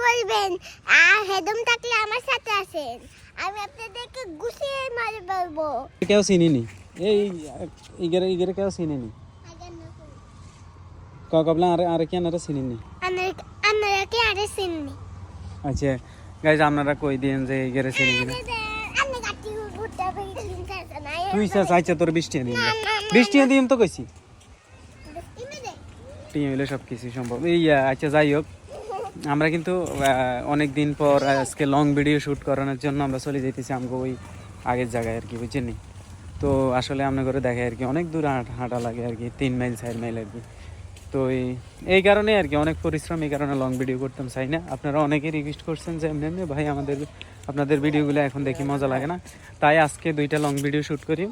বলবেন আর হেদম থাকলে আমার সাথে আসেন, আমি আপনাদেরকে গুছিয়ে মারি বলবো। কেউ চিনিনি এই ইগেরে কেউ চিনিনি কবলা আর কি আনারা চিনিনি আপনারা কি আরে চিননি? আচ্ছা গাইজ আপনারা কই দিন যে ইগেরে চিনি কিনা। আমি কাটি উঠতে পারি না। তুই চাইছে তোর বৃষ্টি দিন বৃষ্টি দিম তো কইছি টিম হইলে সব কিছু সম্ভব। এই আচ্ছা যাই হোক, আমরা কিন্তু অনেক দিন পর আজকে লং ভিডিও শ্যুট করানোর জন্য আমরা চলে যেতেছি আমাকে ওই আগের জায়গায় আর কি, বুঝছেন। তো আসলে আপনার করে দেখে আর কি অনেক দূর হাঁটা লাগে আর কি, 3 মাইল 4 মাইল আর কি। তো এই কারণে আর কি অনেক পরিশ্রম, এই কারণে লং ভিডিও করতাম চাই না। আপনারা অনেকেই রিকোয়েস্ট করছেন যে এমনি এমনি ভাই আপনাদের ভিডিওগুলো এখন দেখি মজা লাগে না, তাই আজকে 2টা লং ভিডিও শ্যুট করি।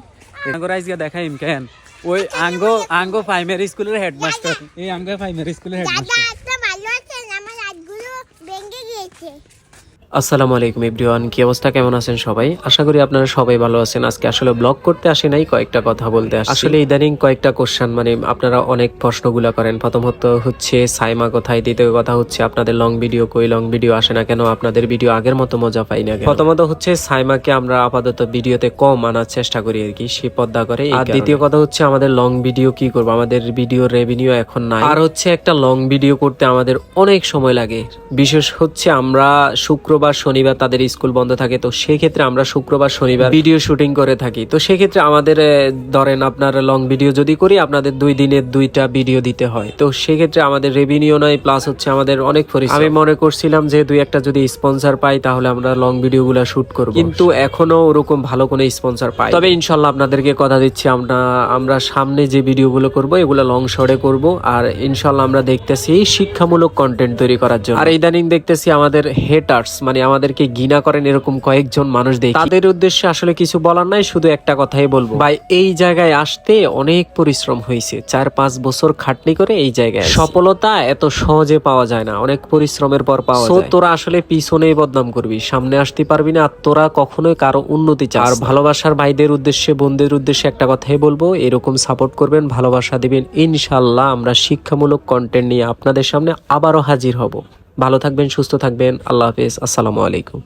আজকে দেখাই কেন ওই আঙ্গো প্রাইমারি স্কুলের হেডমাস্টার, এই আঙ্গো প্রাইমারি স্কুলের হেডমাস্টার। আসসালামু আলাইকুম এভরিওয়ান, কি অবস্থা, কেমন আছেন সবাই? আশা করি আপনারা সবাই ভালো আছেন। আজকে আসলে ব্লগ করতে আসি নাই, কয়েকটা কথা বলতে আসি। আসলে ইদানিং কয়েকটা কোশ্চেন মানে আপনারা অনেক প্রশ্নগুলো করেন। প্রথমত হচ্ছে সাইমা কোথায়, দ্বিতীয় কথা হচ্ছে আপনাদের লং ভিডিও কই, লং ভিডিও আসে না কেন, আপনাদের ভিডিও আগের মতো মজা পাই না কেন। প্রথমত হচ্ছে সাইমাকে আমরা আপাতত ভিডিওতে কম আনার চেষ্টা করি আর কি, সে পর্দা করে। আর দ্বিতীয় কথা হচ্ছে আমাদের লং ভিডিও কি করবো, আমাদের ভিডিও রেভিনিউ এখন নাই। আর হচ্ছে একটা লং ভিডিও করতে আমাদের অনেক সময় লাগে, বিশেষ হচ্ছে আমরা শুক্রবার শনিবার তাদের স্কুল বন্ধ থাকে, তো সেক্ষেত্রে আমরা শুক্রবার শনিবার ভিডিও শুটিং করে থাকি। তো সেক্ষেত্রে আমাদের ধরেন আপনার লং ভিডিও যদি করি আপনাদের 2 দিনের 2টা ভিডিও দিতে হয়, তো সেক্ষেত্রে আমাদের রেভিনিউ নয়, প্লাস হচ্ছে আমাদের অনেক পরিশ্রম। আমি মনে করছিলাম যে 2-1টা যদি স্পন্সর পাই তাহলে আমরা লং ভিডিও গুলা শুট করব, কিন্তু এখনো ওরকম ভালো কোনো স্পন্সর পাই। তবে ইনশাল্লাহ আপনাদেরকে কথা দিচ্ছি আমরা সামনে যে ভিডিওগুলো করব এগুলো লং শর্টে করব, আর ইনশাল্লাহ আমরা দেখতেছি শিক্ষামূলক কন্টেন্ট তৈরি করার জন্য। আর ইদানিং দেখতেছি আমাদের হেটার্স মানে আমাদেরকে ঘৃণা করেন এরকম কয়েকজন মানুষ দেখি, তাদের উদ্দেশ্যে আসলে কিছু বলার নাই, শুধু একটা কথাই বলবো, ভাই এই জায়গায় আসতে অনেক পরিশ্রম হয়েছে, 4-5 বছর খাটনি করে এই জায়গায়। সফলতা এত সহজে পাওয়া যায় না, অনেক পরিশ্রমের পর পাওয়া যায়। তোরা আসলে পিছনেই বদনাম করবি, সামনে আসতে পারবি না, আর তোরা কখনোই কারো উন্নতি চাস। আর ভালোবাসার ভাইদের উদ্দেশ্যে, বোনদের উদ্দেশ্যে একটা কথাই বলবো, এরকম সাপোর্ট করবেন, ভালোবাসা দিবেন, ইনশাল্লাহ আমরা শিক্ষামূলক কন্টেন্ট নিয়ে আপনাদের সামনে আবারও হাজির হব। ভালো থাকবেন, সুস্থ থাকবেন, আল্লাহ হাফেজ, আসসালামু আলাইকুম।